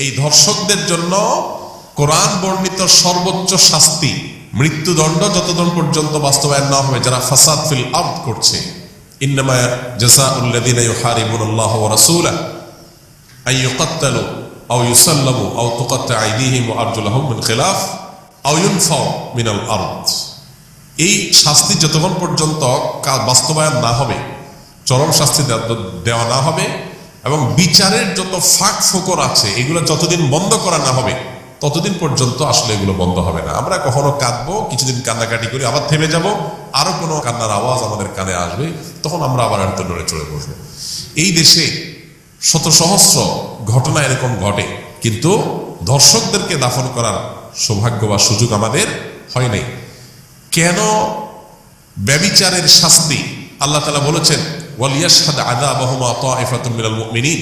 এই ধর্ষকদের জন্য কোরআন বর্ণিত সর্বোচ্চ শাস্তি মৃত্যুদণ্ড যতদিন পর্যন্ত বাস্তবায়ন না হবে যারা ফাসাদ ফিল আরদ করছে। ইন্নামা জাযাউল লাযিনা ইউহারিবুনাল্লাহা ওয়া রাসূলাহু আন ইউকাত্তালু আও ইউসাল্লাবু আও তুকাত্তা আইদিহিম ওয়া আরজুলুহুম মিন খিলাফ আও ইউনফাউ মিনাল আরদ। এই শাস্তি যতক্ষণ পর্যন্ত বাস্তবায়ন না হবে, চরম শাস্তি দেওয়া না হবে এবং বিচারের যত ফাঁক ফোকর আছে এগুলো যতদিন বন্ধ করা না হবে ততদিন পর্যন্ত আসলে এগুলো বন্ধ হবে না। আমরা কখনো কাঁদবো, কিছুদিন কান্নাকাটি করি, আবার থেমে যাব, আরো কোনো কান্নার আওয়াজ আমাদের কানে আসবে, তখন আমরা আবার হয়তো নড়ে চড়ে বসবো। এই দেশে শত সহস্র ঘটনা এরকম ঘটে, কিন্তু ধর্ষকদেরকে দাফন করার সৌভাগ্য বা সুযোগ আমাদের হয় নাই। কেন ব্যভিচারের শাস্তি আল্লাহ তাআলা বলেছেন ওয়ালিয়াশহাদ আযাবাহুমা তাইফাতুম মিনাল মুমিনিন,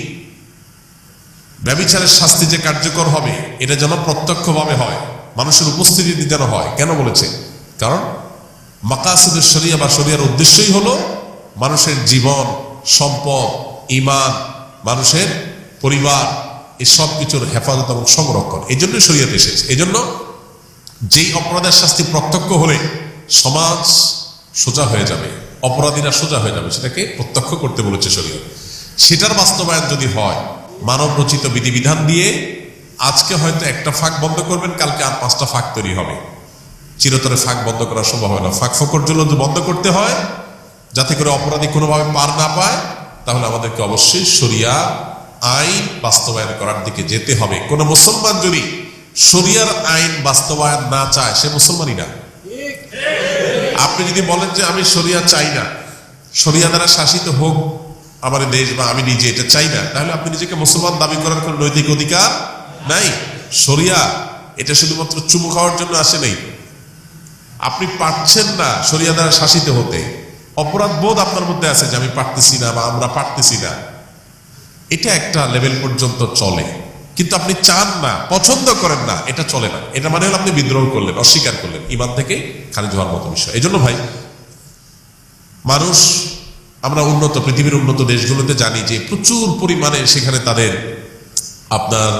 ব্যভিচারের শাস্তি যে কার্যকর হবে এটা যেন প্রত্যক্ষভাবে হয়, মানুষের উপস্থিতিতে যেন হয়। কেন বলেছে? কারণ মাকাসিদুশ শরিয়া বা শরিয়ার উদ্দেশ্যই হলো মানুষের জীবন, সম্পদ, ঈমান, মানুষের পরিবার, এই সব কিছুর হেফাজত এবং সংরক্ষণ। এই জন্য শরিয়াত এসেছে। এই জন্য যেই অপরাধের শাস্তি প্রত্যক্ষ হলে সমাজ সোজা হয়ে যাবে, অপরাধীরা সোজা হয়ে যাবে, সেটাকে প্রত্যক্ষ করতে বলেছে শরিয়ত। সেটার বাস্তবায়ন যদি হয় মানব রচিত বিধিবিধান দিয়ে, আজকে হয়তো একটা ফাঁক বন্ধ করবেন, কালকে আর 5টা ফাঁক তৈরি হবে। চিরতরে ফাঁক বন্ধ করা সম্ভব হয় না। ফাঁক ফোকর জন্য বন্ধ করতে হয় যাতে করে অপরাধী কোনোভাবে পার না পায়, তাহলে আমাদেরকে অবশ্যই শরিয়া আইন বাস্তবায়ন করার দিকে যেতে হবে। কোন মুসলমান যদি শরিয়ার আইন বাস্তবায়ন না চায় সে মুসলমানই না। আপনি যদি বলেন যে আমি শরিয়া চাই না, শরিয়া দ্বারা শাসিত হোক আমার দেশ বা আমি নিজে এটা চাই না, তাহলে আপনি নিজেকে মুসলমান দাবি করার কোন নৈতিক অধিকার নাই। শরিয়া এটা শুধুমাত্র চুমু খাওয়ার জন্য আসে নাই। আপনি পারছেন না শরিয়া দ্বারা শাসিত হতে, অপরাধ বোধ আপনার মধ্যে আছে যে আমি পারতেছি না বা আমরা পারতেছি না, এটা একটা লেভেল পর্যন্ত চলে। কিন্তু আপনি চান না, পছন্দ করেন না, এটা চলে না। এটা মানে হলো আপনি বিদ্রোহ করলেন, অস্বীকার করলেন, ঈমান থেকে খারিজ হওয়ার মতো বিষয়। এই জন্য ভাই, মানুষ, আমরা উন্নত পৃথিবীর উন্নত দেশগুলোতে জানি যে প্রচুর পরিমাণে সেখানে তাদের আপনার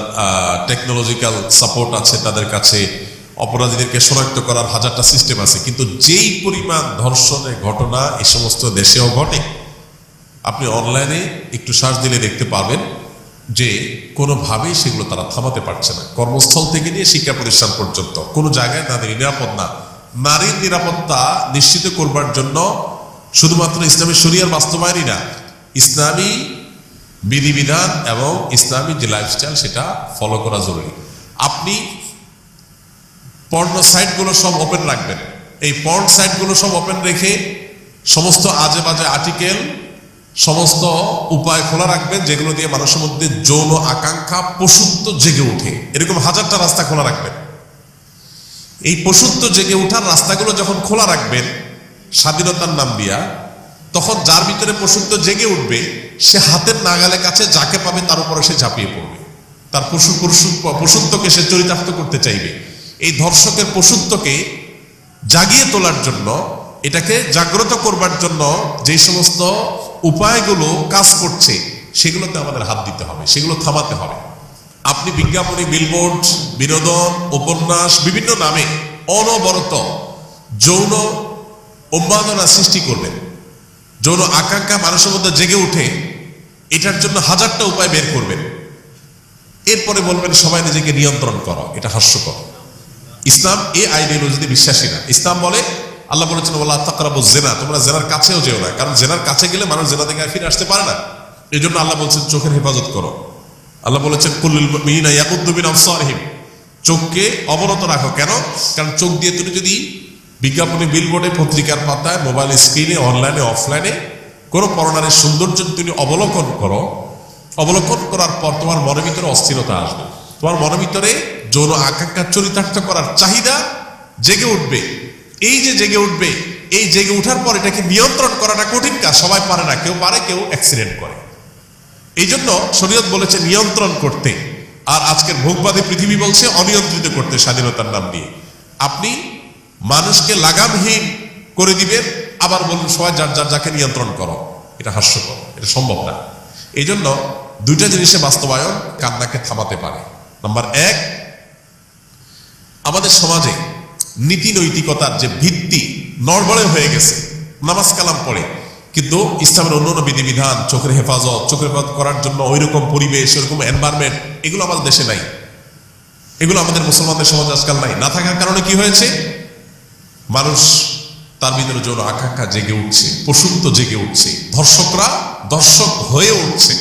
টেকনোলজিক্যাল সাপোর্ট আছে, তাদের কাছে অপরাধীদেরকে শনাক্ত করার 1000টা সিস্টেম আছে। কিন্তু যেই পরিমাণ ধর্ষণের ঘটনা এই সমস্ত দেশেও ঘটে, আপনি অনলাইনে একটু সার্চ দিলে দেখতে পারবেন যে কোনোভাবেই সেগুলো তারা থামাতে পারছে না। কর্মস্থল থেকে নিয়ে শিক্ষা প্রতিষ্ঠান পর্যন্ত কোনো জায়গায় তাদের নিরাপদ না। নারীর নিরাপত্তা নিশ্চিত করবার জন্য শুধুমাত্র ইসলামী শরিয়ার বাস্তবায়নই না, ইসলামী বিধিবিধান এবং ইসলামী যে লাইফস্টাইল সেটা ফলো করা জরুরি। আপনি পর্ন সাইটগুলো সব ওপেন রাখবেন, এই পর্ন সাইটগুলো সব ওপেন রেখে সমস্ত আজে বাজে আর্টিকেল, সমস্ত উপায় খোলা রাখবেন যেগুলো দিয়ে মানুষের মধ্যে যৌন আকাঙ্ক্ষা, পশুত্ব জেগে ওঠে। এরকম 1000টা রাস্তা খোলা রাখবেন। এই পশুত্ব জেগে ওঠার রাস্তাগুলো যখন খোলা রাখবেন স্বাধীনতার নাম দিয়া, তখন যার ভিতরে পশুত্ব জেগে উঠবে সে হাতের নাগালের কাছে যাকে পাবে তার উপরে সে ঝাঁপিয়ে পড়বে, তার পশুত্বকে সে চরিতার্থ করতে চাইবে। এই ধর্ষকের পশুত্বকে জাগিয়ে তোলার জন্য, এটাকে জাগ্রত করবার জন্য যে সমস্ত উপায়গুলো কাজ করছে সেগুলোতে আমাদের হাত দিতে হবে, সেগুলো থামাতে হবে। আপনি বিজ্ঞাপনী, বিলবোর্ড, বিনোদন, উপন্যাস, বিভিন্ন নামে অনবরত যৌন উন্মাদনা সৃষ্টি করবেন, যৌন আকাঙ্ক্ষা মানুষের মধ্যে জেগে উঠে, এটার জন্য 1000টা উপায় বের করবেন। এরপরে বলবেন সবাই নিজেকে নিয়ন্ত্রণ করো। এটা হাস্যকর। ইসলাম এই আইডিওলজিতে বিশ্বাসী না। ইসলাম বলে, আল্লাহ বলেছেন ওয়ালা তাকরাবুজ জিনা, তোমরা জেনার কাছেও যেও না, কারণ জেনার কাছে গেলে মানুষ জেনা থেকে ফিরে আসতে পারে না। এই জন্য আল্লাহ বলছেন চোখের হেফাজত করো। আল্লাহ বলেছেন কুল্লুল মুমিনিনা ইয়াকুদ্দু মিন আবসারিহিম, চোখকে অবনত রাখো। কেন? কারণ চোখ দিয়ে তুমি যদি বিজ্ঞাপনে, বিলবোর্ডে, পত্রিকার পাতায়, মোবাইল স্ক্রিনে, অনলাইনে, অফলাইনে কোনো পরনারীর সৌন্দর্য তুমি অবলোকন করো, অবলোকন করার পর তোমার মনের ভিতরে অস্থিরতা আসবে, তোমার মনের ভিতরে যৌন আকাঙ্ক্ষা চরিতার্থ করার চাহিদা জেগে উঠবে। এই যে জেগে উঠবে, এই জেগে উঠার পর এটাকে নিয়ন্ত্রণ করাটা কঠিন কাজ, সবাই পারে না, কেউ পারে, কেউ অ্যাক্সিডেন্ট করে। এই জন্য শরীয়ত বলেছে নিয়ন্ত্রণ করতে, আর আজকের ভোগবাদী পৃথিবী বলছে অনিয়ন্ত্রিত করতে স্বাধীনতার নাম দিয়ে। আপনি মানুষকে লাগামহীন করে দিবেন, আবার বলুন সবাই যার যার যাকে নিয়ন্ত্রণ করো। এটা হাস্যকর, এটা সম্ভব না। এই জন্য দুইটা জিনিসের বাস্তবায়ন কান্নাকে থামাতে পারে। নাম্বার এক, আমাদের সমাজে নীতি নৈতিকতার যে ভিত্তি নড়বড়ে হয়ে গেছে। নামাজ কালাম পড়ে, কিন্তু ইসলামের অন্য বিধিবিধান, চোখের হেফাজত করার জন্য ওইরকম পরিবেশ, ওইরকম এনভায়রনমেন্ট, এগুলো আমাদের দেশে নাই। এগুলো আমাদের মুসলমানদের সমাজ আজকাল নাই। না থাকার কারণে কি হয়েছে? মানুষ তার ভিতরে যৌন আকাঙ্ক্ষা জেগে উঠছে, পশুত্ব জেগে উঠছে, ধর্ষকরা দর্শক হয়ে উঠছে।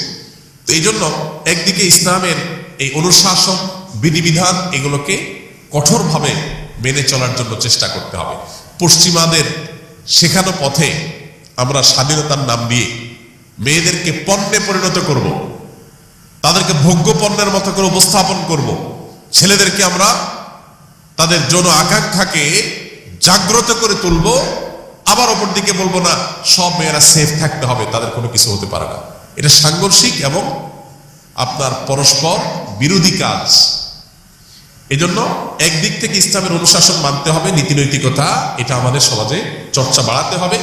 তো এই জন্য একদিকে ইসলামের এই অনুশাসন, বিধিবিধান, এগুলোকে কঠোরভাবে মেনে চলার জন্য চেষ্টা করতে হবে। পশ্চিমাদের শেখানো পথে আমরা স্বাধীনতার নাম দিয়ে মেয়েদেরকে পণ্যে পরিণত করব, তাদেরকে ভোগ্য পণ্যের মতো করে উপস্থাপন করব। ছেলেদেরকে আমরা তাদের যৌন আকাঙ্ক্ষাকে জাগ্রত করে তুলব, আবার অপর দিকে বলবো না সব মেয়েরা সেফ থাকতে হবে, তাদের কোনো কিছু হতে পারে না। এটা সাংঘর্ষিক এবং আপনার পরস্পর বিরোধী কাজ। এজন্য একদিক থেকে ইসলামের অনুশাসন মানতে হবে, নীতি নৈতিকতা, এটা আমাদের সমাজে চর্চা বাড়াতে হবে।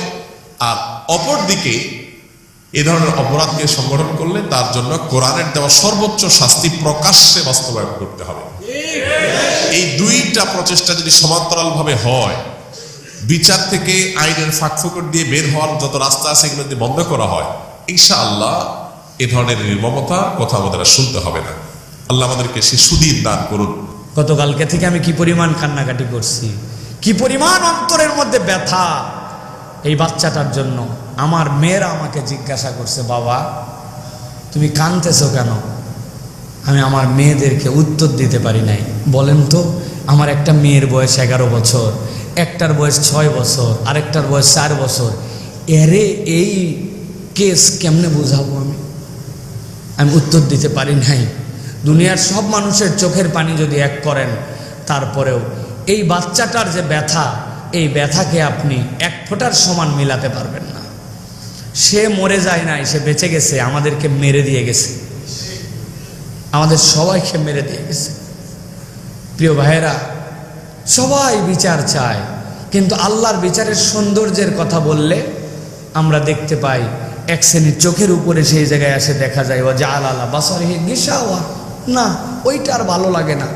আর অপর দিকে এ ধরনের অপরাধকে সংগঠন করলে তার জন্য কোরআনের দেওয়া সর্বোচ্চ শাস্তি প্রকাশ্যে বাস্তবায়ন করতে হবে। এই দুইটা প্রচেষ্টা যদি সমান্তরাল ভাবে হয়, বিচার থেকে আইনের ফাঁকফোকর দিয়ে বের হওয়ার যত রাস্তা আছে এগুলো যদি বন্ধ করা হয়, ইনশাআল্লাহ এ ধরনের নির্মমতা কথা আমাদের আর শুনতে হবে না। আল্লাহ আমাদেরকে সে সুদিন দান করুন। গতকালকে থেকে আমি কি পরিমাণ কান্নাকাটি করছি, কি পরিমাণ অন্তরের মধ্যে ব্যথা এই বাচ্চাটার জন্য। আমার মেয়েরা আমাকে জিজ্ঞাসা করছে, বাবা তুমি কাঁদতেছো কেন? আমি আমার মেয়েদেরকে উত্তর দিতে পারি নাই। বলেন তো, আমার একটা মেয়ের বয়স 11 বছর, একটার বয়স 6 বছর, আরেকটার বয়স 4 বছর। এরে এই কেস কেমনে বোঝাবো? আমি উত্তর দিতে পারি নাই। দুনিয়ার সব মানুষের চোখের পানি যদি এক করেন, তারপরেও এই বাচ্চাটার যে ব্যথা, এই ব্যথাকে আপনি এক ফোঁটার সমান মিলাতে পারবেন না। সে মরে যায় নাই, সে বেঁচে গেছে, আমাদেরকে মেরে দিয়ে গেছে, আমাদের সবাইকে মেরে দিয়ে গেছে। প্রিয় ভাইয়েরা, সবাই বিচার চায়, কিন্তু আল্লাহর বিচারের সৌন্দর্যের কথা বললে আমরা দেখতে পাই এক শ্রেণীর চোখের উপরে সেই জায়গায় এসে দেখা যায় ও যা আল্লাহ বাসারিহি গিসাওয়া, না ওইটা আর ভালো লাগে না।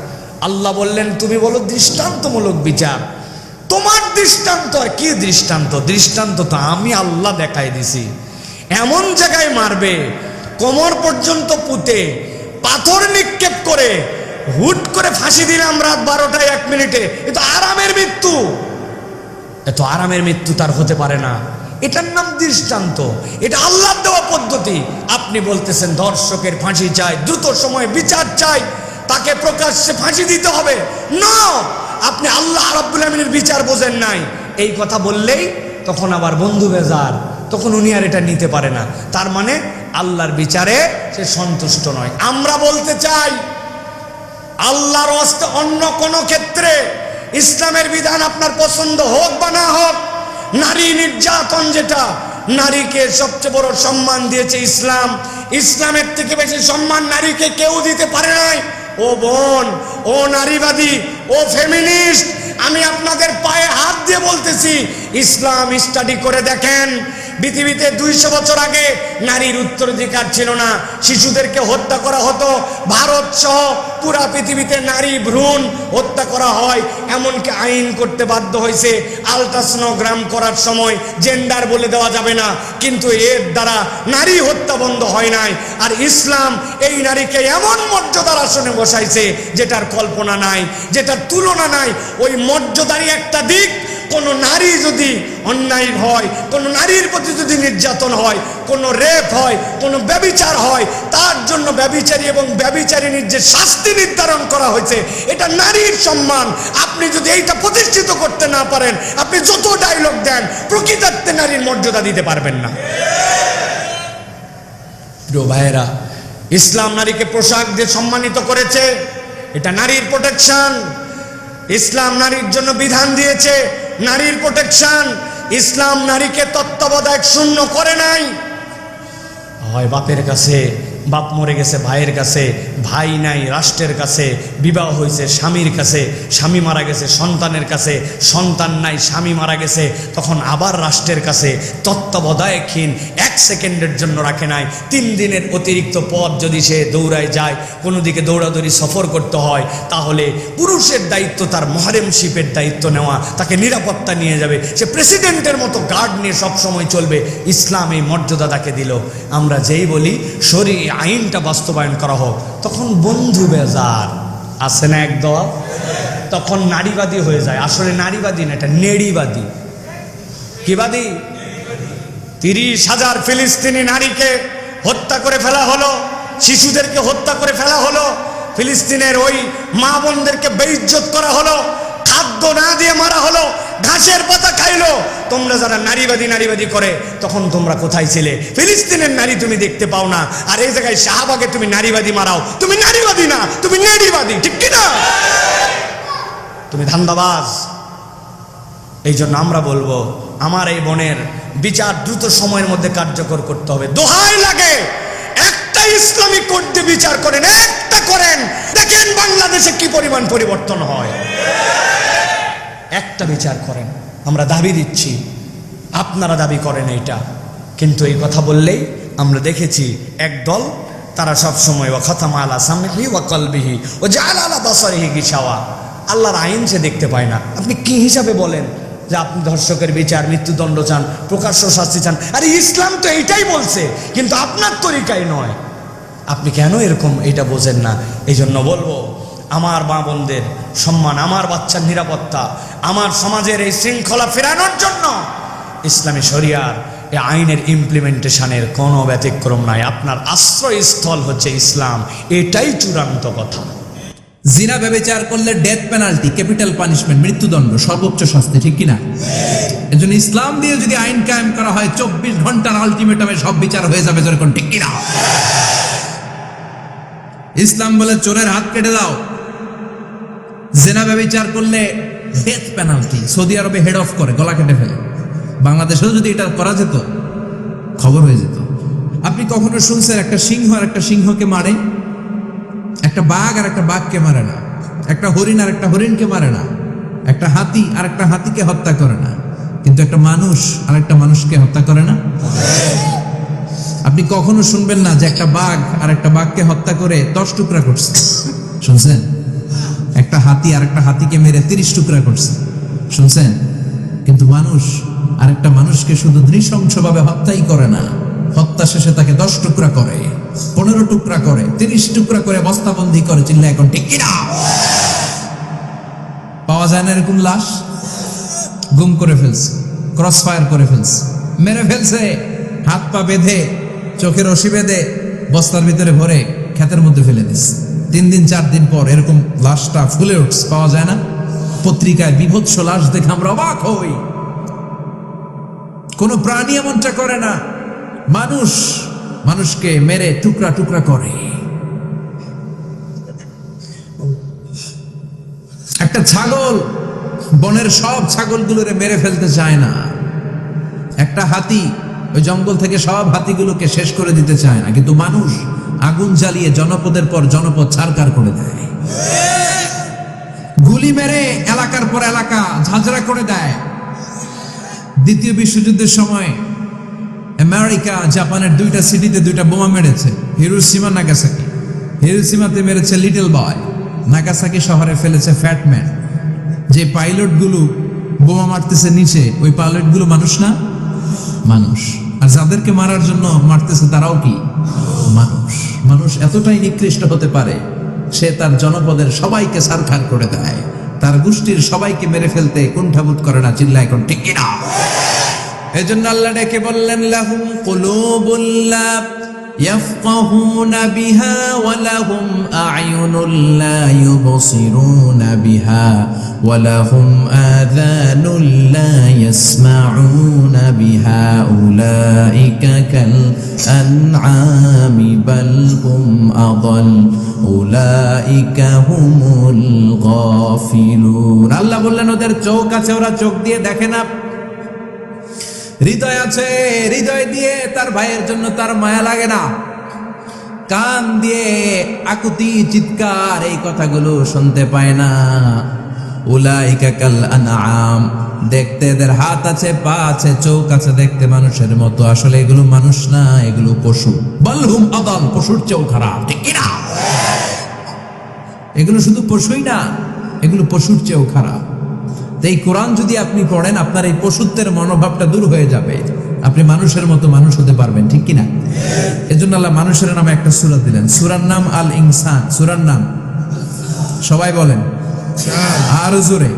আল্লাহ বললেন তুমি বলো দৃষ্টান্তমূলক বিচার। তোমার দৃষ্টান্ত আর কি দৃষ্টান্ত? দৃষ্টান্ত তো আমি আল্লাহ দেখাই দিছি। এমন জায়গায় মারবে, কোমর পর্যন্ত পুঁতে পাথর নিক্ষেপ করে হুট করে ফাঁসি দিলাম রাত 12টায় 1 মিনিটে, এ তো আরামের মৃত্যু। এত আরামের মৃত্যু তার হতে পারে না। এটার নাম দৃষ্টান্ত, এটা আল্লাহর দেওয়া পদ্ধতি। আপনি বলতেছেন ধর্ষকের ফাঁসি চাই, দ্রুত সময়ে বিচার চাই, তাকে প্রকাশ্যে ফাঁসি দিতে হবে। না, আপনি আল্লাহ রাব্বুল আমিনের বিচার বোঝেন নাই, এই কথা বললেই তখন আবার বন্ধু বেজার, তখন উনি আর এটা নিতে পারে না। তার মানে আল্লাহর বিচারে সে সন্তুষ্ট নয়। আমরা বলতে চাই আল্লাহর হস্তে অন্য কোনো ক্ষেত্রে ইসলামের বিধান আপনার পছন্দ হোক বা না হোক, নারী নির্যাতন, যেটা নারীকে সবচেয়ে বড় সম্মান দিয়েছে ইসলাম, ইসলামের থেকে বেশি সম্মান নারীকে কেউ দিতে পারে নাই। ও বোন, ও নারীবাদী, ও ফেমিনিস্ট, আমি আপনাদের পায়ে হাত দিয়ে বলতেছি, ইসলাম স্টাডি করে দেখেন। পৃথিবীতে 200 বছর আগে নারীর উত্তরাধিকার ছিল না, শিশুদেরকে হত্যা করা হতো। ভারত সহ পুরা পৃথিবীতে নারী ভ্রূণ হত্যা করা হয়, এমনকি আইন করতে বাধ্য হয়েছে আলট্রাসোনোগ্রাম করার সময় জেন্ডার বলে দেওয়া যাবে না, কিন্তু এর দ্বারা নারী হত্যা বন্ধ হয় নাই। আর ইসলাম এই নারীকে এমন মর্যাদার আসনে বসাইছে যেটার কল্পনা নাই, যেটার তুলনা নাই। ওই মর্যাদারই একটা দিক, কোন নারী যদি অন্যায় হয়, কোন নারীর প্রতি যদি নির্যাতন হয়, কোন রেপ হয়, কোন ব্যভিচার হয়, তার জন্য ব্যভিচারী এবং ব্যভিচারিণীর যে শাস্তি নির্ধারণ করা হয়েছে, এটা নারীর সম্মান। আপনি যদি এইটা প্রতিষ্ঠিত করতে না পারেন, আপনি যত ডায়লগ দেন, প্রকৃতার্থে নারীর মর্যাদা দিতে পারবেন না। প্রিয় ভাইয়েরা, ইসলাম নারীকে পোশাক দিয়ে সম্মানিত করেছে, এটা নারীর প্রোটেকশন। ইসলাম নারীর জন্য বিধান দিয়েছে, নারীর প্রোটেকশন। ইসলাম নারীকে তত্ত্বাবধায়ক শূন্য করে নাই। হয় বাপের কাছে বাপ মরে গেছে ভাইয়ের কাছে, ভাই নাই রাষ্ট্রের কাছে, বিবাহ হয়েছে স্বামীর কাছে, স্বামী মারা গেছে সন্তানের কাছে, সন্তান নাই স্বামী মারা গেছে, তখন আবার রাষ্ট্রের কাছে তত্ত্বাবধায়কহীন, 1 সেকেন্ডের জন্য রাখে নাই। 3 দিনের অতিরিক্ত পথ যদি সে দৌড়ায় যায়, কোনো দিকে দৌড়াদৌড়ি সফর করতে হয়, তাহলে পুরুষের দায়িত্ব তার মহারেমশিপের দায়িত্ব নেওয়া, তাকে নিরাপত্তা নিয়ে যাবে, সে প্রেসিডেন্টের মতো গার্ড নিয়ে সবসময় চলবে। ইসলাম এই মর্যাদা তাকে দিল। আমরা যেই বলি শরী আইনটা বাস্তবায়ন করা হোক, তখন বন্ধু বেজার আছে না এক দল, তখন নারীবাদী হয়ে যায়। আসলে নারীবাদী না, এটা নেড়িবাদী। কিবাদী? 30,000 ফিলিস্তিনি নারীকে হত্যা করে ফেলা হলো, শিশুদেরকে হত্যা করে ফেলা হলো, ফিলিস্তিনের ওই মা বোনদেরকে বেইজ্জত করা হলো, খাদ্য না দিয়ে মারা হলো, ঘাসের পাতা খাইলো। তোমরা যারা নারীবাদী করে, তখন তোমরা কোথায় ছিলে? ফিলিস্তিনের নারী তুমি দেখতে পাও না, আর এই জায়গায় শাহবাগে তুমি নারীবাদী মারাও। তুমি নারীবাদী না, তুমি নেড়িবাদী, ঠিক কিনা? তুমি ধান্দাবাজ। এই জন্য আমরা বলবো, আমার এই বোনের বিচার দ্রুত সময়ের মধ্যে কার্যকর করতে হবে। দোহাই লাগে, একটা ইসলামী কোর্ট দিয়ে বিচার করেন, একটা করেন, দেখেন বাংলাদেশে কি পরিমাণ পরিবর্তন হয়। একটা বিচার করেন। আমরা দাবি দিচ্ছি, আপনারা দাবি করেন এইটা, কিন্তু এই কথা বললেই আমরা দেখেছি একদল, তারা সব সময় ওয়া খাতামা আলা সামইহি ওয়া কলবিহি ওয়া জাআলা আলা বাসারিহি গিশাওয়া, আল্লাহর আইন সে দেখতে পায় না। আপনি কি হিসাবে বলেন যে আপনি ধর্ষকের বিচার, মৃত্যুদণ্ড চান, প্রকাশ্য শাস্তি চান? আরে ইসলাম তো এইটাই বলছে, কিন্তু আপনার তরিকায় নয়। আপনি কেন এরকম এটা বোঝেন না? এই জন্য বলবো, আমার মা বোনদের সম্মান, আমার বাচ্চার নিরাপত্তা, আমার সমাজের এই শৃঙ্খলা ফেরানোর জন্য ইসলামী শরিয়ার এই আইনের ইমপ্লিমেন্টেশনের কোনো ব্যতিক্রম নাই। আপনার আশ্রয়স্থল হচ্ছে ইসলাম, এটাই চূড়ান্ত কথা। জিনা ব্যভিচার করলে ডেথ পেনাল্টি, ক্যাপিটাল পানিশমেন্ট, মৃত্যুদণ্ড, সর্বোচ্চ শাস্তি, ঠিক কিনা? এজন্য ইসলাম দিয়ে যদি আইন কায়েম করা হয়, 24 ঘন্টার আলটিমেটামে সব বিচার হয়ে যাবে, যেরকম, ঠিক কিনা? ইসলাম বলে চোরের হাত কেটে দাও। জিনা ব্যভিচার করলে ডেথ পেনাল্টি। সৌদি আরবে হেড অফ করে, গলা কেটে ফেলে। বাংলাদেশেও যদি এটা করা যেত, খবর হয়ে যেত। আপনি কখনো শুনছেন একটা সিংহ আর একটা সিংহকে মারে? একটা বাঘ আর একটা বাঘকে মারে না, একটা হরিণ আর একটা হরিণকে মারে না, একটা হাতি আর একটা হাতিকে হত্যা করে না, কিন্তু একটা মানুষ আর একটা মানুষকে হত্যা করে না। আপনি কখনো শুনবেন না যে একটা বাঘ আর একটা বাঘকে হত্যা করে 10 টুকরা করছে? শুনছেন? একটা হাতি আর একটা হাতিকে মেরে 30 টুকরা করছে, শুনছেন? কিন্তু মানুষ আর একটা মানুষকে শুধু নৃশংসভাবে হত্যাই করে না, হত্যা শেষে তাকে 10 টুকরা করে, 15 টুকরা করে, 30 টুকরা করে বস্তাবন্দি করে। চিল্লা এখন, ঠিক কিনা? পাওয়া যায় না এরকম লাশ? গুম করে ফেলছে, ক্রস ফায়ার করে ফেলছে, মেরে ফেলছে, হাত পা বেঁধে, চোখের রশি বেঁধে, বস্তার ভিতরে ভরে ক্ষেতের মধ্যে ফেলে দিচ্ছে। 3 দিন 4 দিন পর এরকম লাশটা ফুলে উঠছে, পাওয়া যায় না? পত্রিকায় বিভৎস লাশ দেখে আমরা অবাক হই। কোন প্রাণী এমনটা করে না, মানুষ মানুষকে মেরে টুকরা টুকরা করে। একটা ছাগল বনের সব ছাগলগুলোরে মেরে ফেলতে চায় না, একটা হাতি ওই জঙ্গল থেকে সব হাতিগুলোকে শেষ করে দিতে চায় না, কিন্তু মানুষ আগুন জ্বালিয়ে জনপদের পর জনপদ ছারকার করে দেয়, গুলি মেরে এলাকার পর এলাকা ঝাঁঝরা করে দেয়। দ্বিতীয় বিশ্বযুদ্ধের সময় আমেরিকা জাপানের 2টা সিটিতে 2টা বোমা মেরেছে, হিরোশিমা নাগাসাকি। হিরোশিমাতে মেরেছে লিটল বয়, নাগাসাকি শহরে ফেলেছে ফ্যাট ম্যান। যে পাইলটগুলো বোমা মারতেছে নিচে, ওই পাইলটগুলো মানুষ না? মানুষ। আর যাদেরকে মারার জন্য মারতেছে তারাও কি মানুষ? মানুষ এতটাই নিকৃষ্ট হতে পারে, সে তার জনপদের সবাইকে ছারখার করে দেয়, তার গোষ্ঠীর সবাইকে মেরে ফেলতে কুণ্ঠাবোধ করে না। চিল্লা এখন, ঠিক কিনা? এজন্য আল্লাহ ডেকে বললেন, লাহুম কুলুবুল লা ইয়াফকাহুনা বিহা ওয়া লাহুম আ'য়ুনুল লা ইউবসিরুনা বিহা ওয়া লাহুম আযানুল লা ইয়াসমাউনা বিহা উলাইকা কাল আনআমি বাল হুম আযাল উলাইকা হুমুল গাফিলুন। আল্লাহ বললেন, ওদের চোখ আছে, ওরা চোখ দিয়ে দেখে না, হৃদয় আছে, হৃদয় দিয়ে তার ভাইয়ের জন্য তার মায়া লাগে না, কান দিয়ে আকুতি চিৎকার এই কথাগুলো শুনতে পায় না। উলাইকা কাল আনআম, দেখতে এদের হাত আছে, পা আছে, চোখ আছে, দেখতে মানুষের মতো, আসলে এগুলো মানুষ না, এগুলো পশু। বালহুম আদাল, পশুর চেয়েও খারাপ, ঠিক কি না? এগুলো শুধু পশুই না, এগুলো পশুর চেয়েও খারাপ। তো এই কোরআন যদি আপনি পড়েন, আপনার এই পশুত্বের মনোভাবটা দূর হয়ে যাবে, আপনি মানুষের মতো মানুষ হতে পারবেন, ঠিক কিনা? এজন্য আল্লাহ মানুষের নামে একটা সূরা দিলেন, সূরার নাম আল ইনসান। সূরার নাম সবাই বলেন আরো জোরে।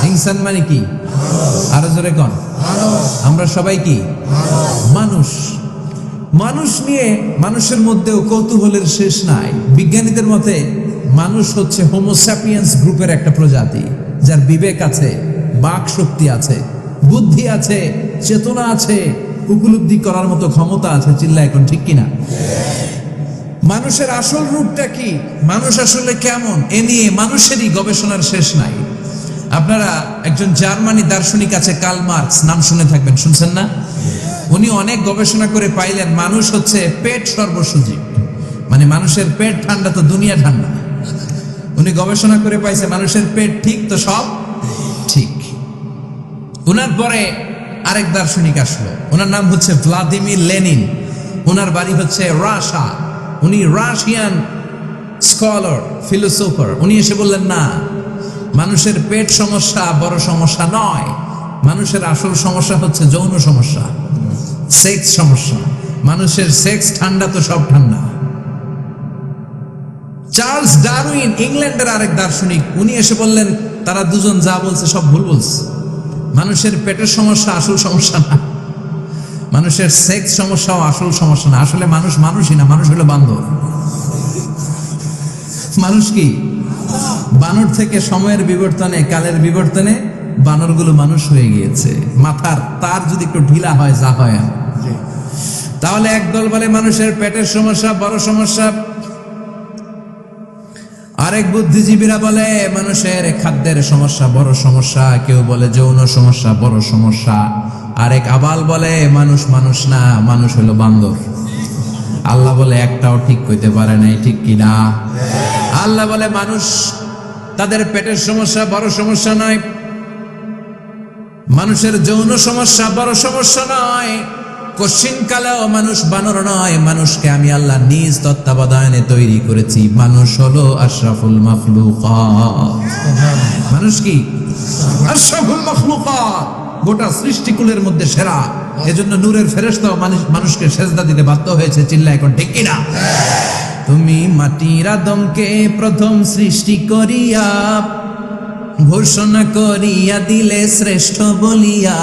ইনসান মানে কি? আরো জোরে কোন? আমরা সবাই কি? মানুষ। মানুষ নিয়ে মানুষের মধ্যেও কৌতূহলের শেষ নাই। বিজ্ঞানীদের মতে মানুষ হচ্ছে হোমোস্যাপিয়েন্স গ্রুপের একটা প্রজাতি, যার বিবেক আছে, বাক শক্তি আছে, বুদ্ধি আছে, চেতনা আছে, উপলব্ধি করার মতো ক্ষমতা আছে। চিল্লা এখন, ঠিক কিনা? মানুষের আসল রূপটা কি, মানুষ আসলে কেমন, এ নিয়ে মানুষেরই গবেষণার শেষ নাই। আপনারা একজন জার্মানি দার্শনিক আছে, কার্ল মার্কস, নাম শুনে থাকবেন, শুনছেন না? উনি অনেক গবেষণা করে পাইলেন মানুষ হচ্ছে পেট সর্বসুজীব, মানে মানুষের পেট ঠান্ডা তো দুনিয়া ঠান্ডা। উনি গবেষণা করে পাইছে মানুষের পেট ঠিক তো সব ঠিক। উনার পরে আরেক দার্শনিক আসলো, ওনার নাম হচ্ছে ভ্লাদিমির লেনিন। ওনার বাড়ি হচ্ছে রাশিয়া, উনি রাশিয়ান স্কলার, ফিলোসোফার। উনি এসে বললেন না, মানুষের পেট সমস্যা বড় সমস্যা নয়, মানুষের আসল সমস্যা হচ্ছে যৌন সমস্যা, সেক্স সমস্যা। মানুষের সেক্স ঠান্ডা তো সব ঠান্ডা। চার্লস ডারউইন, ইংল্যান্ডের আরেক দার্শনিক, উনি এসে বললেন তারা দুজন যা বলছে সব ভুল বলছে। মানুষের পেটের সমস্যা আসল সমস্যা না, মানুষের সেক্স সমস্যাও আসল সমস্যা না। আসলে মানুষ মানুষই না, মানুষ হলো বান্দর। মানুষ কি? বানর থেকে সময়ের বিবর্তনে, কালের বিবর্তনে বানরগুলো মানুষ হয়ে গিয়েছে। মাথার তার যদি একটু ঢিলা হয়, যা হয়, তাহলে একদল বলে মানুষের পেটের সমস্যা বড় সমস্যা, আরেক বুদ্ধিজীবীরা বলে মানুষের খাদ্যের সমস্যা বড় সমস্যা, কেউ বলে যৌন সমস্যা বড় সমস্যা, আরেক আবাল বলে মানুষ মানুষ না, মানুষ হলো বান্দর। আল্লাহ বলে একটাও ঠিক কইতে পারে নাই, ঠিক কিনা? আল্লাহ বলে মানুষ তাদের পেটের সমস্যা বড় সমস্যা নয়, মানুষের যৌন সমস্যা বড় সমস্যা নয়, কশিনকালেও মানুষ বানর নয়। মানুষকে আমি আল্লাহ নিজ তত্ত্বাবধানে তৈরি করেছি। মানুষ হলো আশরাফুল মাখলুকাত। মানুষ কি? আশরাফুল মাখলুকাত, গোটা সৃষ্টিকুলের মধ্যে সেরা। এজন্য নূরের ফেরেশতাও মানুষকে সেজদা দিতে বাধ্য হয়েছে। চিল্লা এখন, ঠিক কিনা? তুমি মাটির আদমকে প্রথম সৃষ্টি করিয়া ঘোষণা করিয়া দিলে শ্রেষ্ঠ বলিয়া,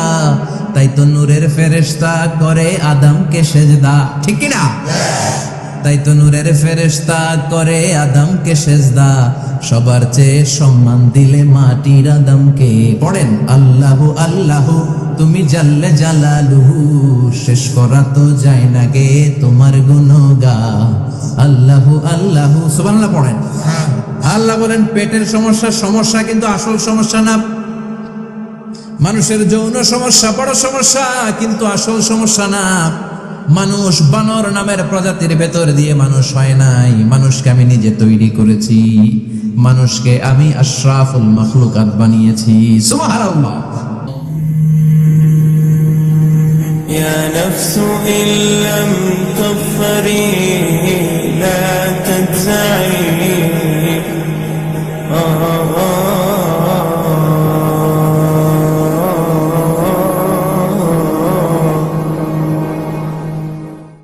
তাই তো নূরের ফেরেশতা করে আদমকে সেজদা, ঠিক কিনা? তাই তো নূরের ফেরেশতা করে আদমকে সেজদা, সবার চেয়ে সম্মান দিলে মাটির আদমকে। পড়েন আল্লাহু আল্লাহু তুমি জাল্লে জালালুহু, শেষ করা তো যায় না গে তোমার গুণগান। আল্লাহু আল্লাহু, সুবহানাল্লাহ পড়েন। আল্লাহ বলেন পেটের সমস্যা সমস্যা, কিন্তু আসল সমস্যা না। মানুষের যৌন সমস্যা বড় সমস্যা, কিন্তু আসল সমস্যা না। মানুষ বানর নামের প্রজাতির ভেতর দিয়ে মানুষ হয় নাই, মানুষকে আমি নিজে তৈরি করেছি, মানুষকে আমি আশরাফুল মাখলুকাত বানিয়েছি। সুবহানাল্লাহ। يا نفس إن لم تظفري